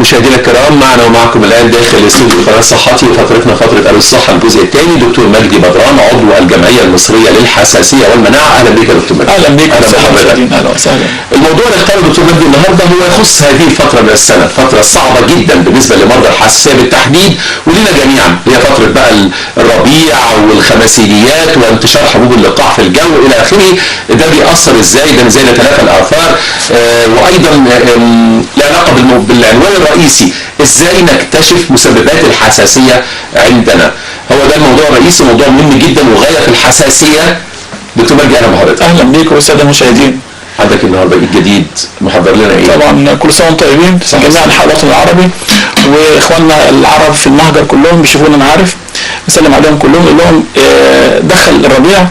مشاهدينا الكرام، معنا ومعكم الان داخل استوديو قناه صحتي وفترتنا فتره قالوا الصحه الجزء الثاني. دكتور مجدي بدران عضو الجمعيه المصريه للحساسيه والمناعه. اهلا بك يا دكتور مجدي. اهلا بك. اهلا وسهلا. الموضوع اللي اختاره دكتور مجدي النهارده هو يخص هذه الفتره من السنه، فتره صعبه جدا بالنسبه لمرضى الحساسيه بالتحديد ولنا جميعا، هي فتره بقى الربيع والخماسيليات وانتشار حبوب اللقاح في الجو الى اخره. ده بيأثر ازاي؟ ده ازاي نتلافى الاثار؟ وايضا له علاقه بالعنوان الرئيسي، ازاي نكتشف مسببات الحساسيه عندنا. هو ده الموضوع الرئيسي، موضوع مهم جدا وغايه في الحساسيه. دكتور مجدي اهلا بحضرتك. اهلا بيك والساده المشاهدين. عندك النهارده ايه جديد؟ محضر لنا ايه؟ طبعا كل سنه وانتم طيبين، جميع انحاء الوطن العربي واخواننا العرب في المهجر كلهم بيشوفونا، انا عارف، نسلم عليهم كلهم، نقول لهم دخل الربيع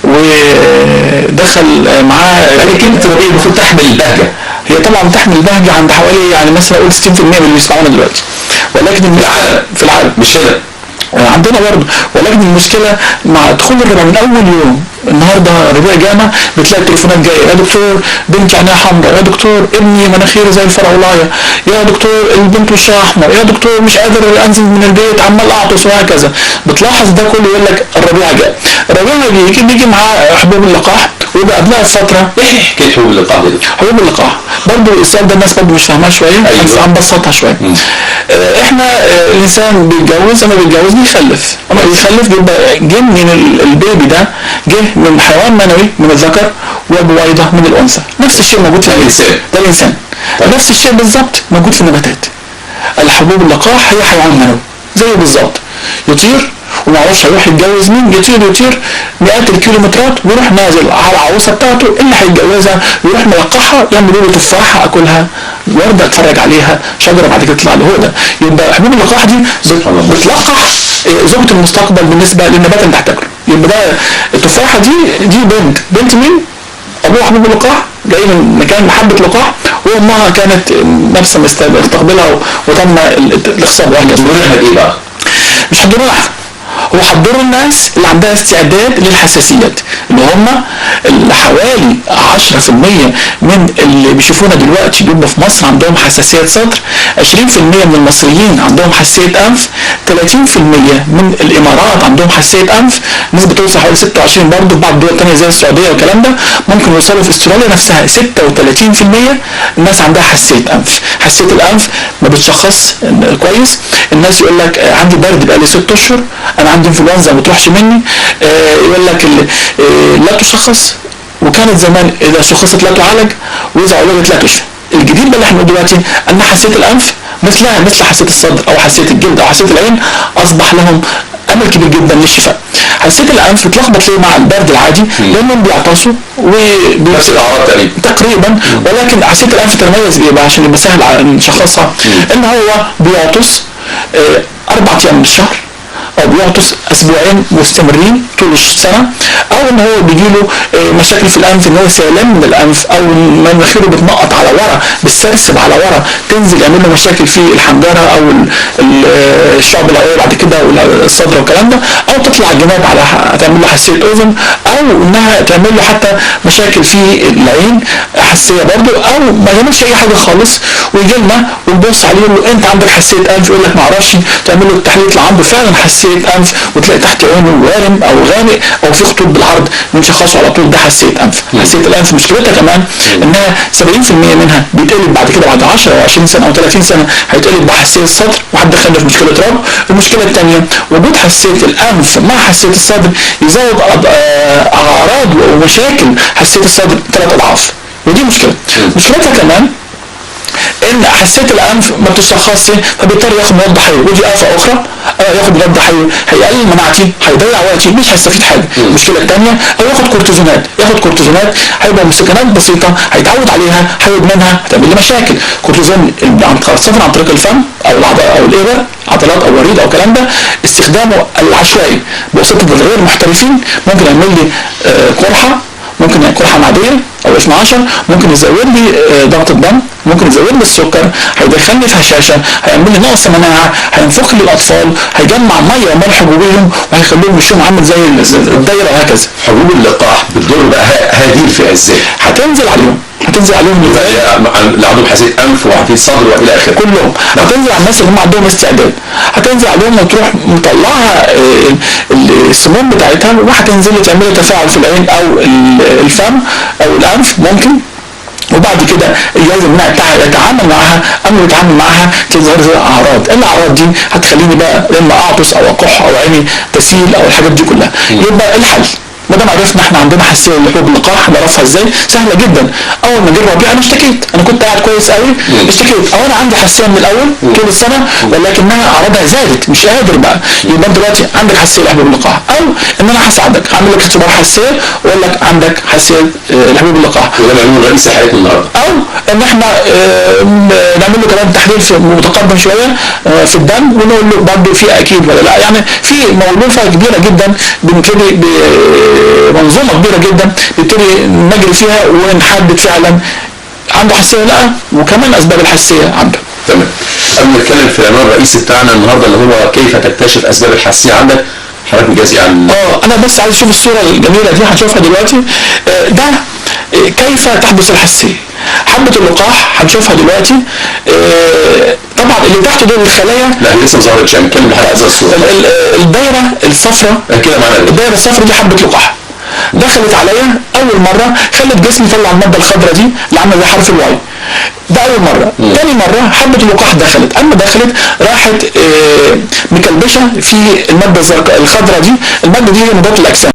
ودخل معاه. يعني كلمه الربيع المفروض تحمل البهجه. هي طبعا تحمل البهجه عند حوالي يعني مثلا اقول 60% من اللي بيسمعونا دلوقتي، ولكن في العالم مش هنا عندنا برضه. ولكن المشكله مع دخول الربيع من اول يوم، النهارده ربيع جامع بتلاقي التليفونات جايه، يا دكتور بنتي عينيها حمراء، يا دكتور ابني مناخيره زي الفراولايه، يا دكتور البنت وشها احمر، يا دكتور مش قادر انزل من البيت عمال اعطس وهكذا. بتلاحظ ده كله يقول لك الربيع جاء. الربيع بيجي معاه حبوب اللقاح، ويبقى قبلها بفتره. ايه حكايه حبوب اللقاح دي؟ حبوب اللقاح برضه السؤال ده الناس برضه مش فاهماه شويه، بس هنبسطها شويه. احنا الانسان بيتجوز، لما بيتجوز بيخلف، لما بيخلف بيبقى جه من البيبي ده، جه من حيوان منوي من الذكر وبويضه من الانثى. نفس الشيء موجود في الانسان. ده الانسان. نفس الشيء بالظبط موجود في النباتات. الحبوب اللقاح هي حيوان منوي زيه بالظبط، يطير ومعرفش هيروح يتجوز مين، يطير مئات الكيلومترات ويروح نازل على العروسه بتاعته اللي هيتجوزها، يروح ملقحها، يعمل له تفاحه اكلها، ورده اتفرج عليها، شجره بعد كده تطلع له. هو ده يبقى حبوب اللقاح دي بتلقح زوجة المستقبل بالنسبه للنبات اللي هتاكله. يبقى ده التفاحه دي بنت مين؟ ابوها حبوب اللقاح، جاي من مكان محبه لقاح، وامها كانت نفسها مستقبلها وتم الاخصاب وهكذا. ايه بقى؟ مش هتضرنا احنا، هو هتضر الناس اللي عندها استعداد للحساسيات، اللي هم اللي حوالي 10% من اللي بيشوفونا دلوقتي بيبقى في مصر عندهم حساسية صدر، 20% من المصريين عندهم حساسية أنف، 30% من الإمارات عندهم حساسية أنف، نسبة توصل حوالي 26 برضه في بعض الدول الثانية زي السعودية والكلام ده، ممكن يوصلوا في استراليا نفسها 36% الناس عندها حساسية أنف. حساسية الأنف ما بتشخص كويس، الناس يقول لك عندي برد بقالي 6 أشهر، أنا عندي انفلونزا ما بتروحش مني، يقول لك لا تشخص، وكانت زمان اذا شخصت لا تعالج، واذا عالجت لا تشفى. الجديد بقى اللي احنا دلوقتي ان حساسيه الانف مثل حساسيه الصدر او حساسيه الجلد او حساسيه العين اصبح لهم امل كبير جدا للشفاء. حساسيه الانف بتلخبط ليه مع البرد العادي لانهم بيعطسوا نفس الاعراض تقريبا، ولكن حساسيه الانف تتميز بايه بقى عشان يبقى سهل نشخصها؟ ان هو بيعطس 4 ايام من الشهر، او بيعطس اسبوعين مستمرين طول السنه، او ان هو بيجيله مشاكل في الانف، ان هو سيلان من الانف، او مناخيره بتنقط على ورا، بتسرسب على ورا، تنزل يعمل له مشاكل في الحنجره او الشعب الهوائيه بعد كده والصدر والكلام ده، او تطلع الجناب على تعمل له حساسيه اذن، او انها تعمل له حتى مشاكل في العين حساسيه برضه، او ما يعملش اي حاجه خالص ويجي لنا ونبص عليه يقول له انت عندك حساسيه انف، يقول لك ما اعرفش، تعمل له التحليل يطلع عنده فعلا حساسيه انف، وتلاقي تحت عينه وارم او غامق او في خطوط بالعرض، بنشخصه على طول ده حساسيه انف. حساسيه الانف مشكلتها كمان انها 70% منها بيتقلب بعد كده بعد 10 او 20 سنه او 30 سنه هيتقلب بحساسيه الصدر، وهتدخلنا في مشكله رب. المشكله الثانيه وجود حساسيه الانف مع حساسيه الصدر يزود اعراض ومشاكل حساسيه الصدر 3 اضعاف، ودي مشكله. مشكلتها كمان ان حساسيه الانف ما بتشخصش، فبيضطر ياخد مضاد حيوي، ودي آفة اخرى. ياخد مضاد حيوي هيقلل مناعتي، هيضيع وقتي، مش هيستفيد حاجه. المشكله الثانيه او ياخد كورتيزونات هيبقى مسكنات بسيطه هيتعود عليها، هيدمنها، هتعمل لي مشاكل. كورتيزون خاصه عن طريق الفم او الابر، عضلات او وريد او الكلام ده، استخدامه العشوائي بواسطه غير محترفين ممكن يعمل لي قرحه، ممكن قرحه معديه او 12، ممكن يزود لي ضغط الدم، ممكن يزود لي السكر، هيدخلني في هشاشه، هيعمل لي نقص مناعه، هينفخ لي الاطفال، هيجمع ميه وملح جواهم وهيخليهم وشهم عامل زي الدايره وهكذا. حبوب اللقاح بتضر بقى هذه الفئه ازاي؟ هتنزل عليهم هتنزل عليهم اللي عندهم حساسيه انف وحساسيه صدر والى اخره كلهم. هتنزل على الناس اللي هم عندهم استعداد، هتنزل عليهم وتروح مطلعها السموم بتاعتها، وهتنزل تعمل تفاعل في العين او الفم او الانف ممكن، وبعد كده الجهاز المناعي بتاعها يتعامل معاها. اما يتعامل معاها تظهر زي اعراض، الاعراض دي هتخليني بقى لما اعطس او اكح او عيني تسيل او الحاجات دي كلها. يبقى الحل ما دام عرفنا احنا عندنا حساسيه لحبوب اللقاح هنعرفها ازاي؟ سهله جدا. اول ما جه الربيع انا اشتكيت، انا كنت قاعد كويس قوي اشتكيت، او انا عندي حساسيه من الاول طول السنه ولكنها اعراضها زادت مش قادر بقى، يبقى انت دلوقتي عندك حساسيه لحبوب اللقاح، او ان انا هساعدك اعمل لك اختبار حساسيه واقول لك عندك حساسيه لحبوب اللقاح. وده العنوان الرئيسي حلقتنا النهارده. او ان احنا نعمل له كمان تحليل في متقدم شويه في الدم ونقول له برضه في اكيد ولا لا. يعني في مولوفه كبيره جدا بنبتدي بمنظومه كبيره جدا نبتدي نجري فيها ونحدد فعلا عنده حساسيه ولا لا، وكمان اسباب الحساسيه عنده. تمام. قبل ما نتكلم في العنوان الرئيسي بتاعنا النهارده اللي هو كيف تكتشف اسباب الحساسيه عندك، حضرتك مجازي عن انا بس عايز اشوف الصوره الجميله دي هنشوفها دلوقتي. ده كيف تحدث الحساسيه. حبه اللقاح هنشوفها دلوقتي. طبعا اللي تحت دول الخلايا لا هي لسه ما ظهرتش، يعني نتكلم لحد هذا الصوره. الدايره الصفراء كده معانا الدايره الصفراء دي حبه لقاح دخلت عليا اول مره، خلت جسمي يطلع الماده الخضراء دي اللي عامله زي حرف الواي. ده اول مره. تاني مره حبه اللقاح دخلت، اما دخلت راحت مكلبشه في الماده الخضراء دي. الماده دي هي مضادات الاجسام.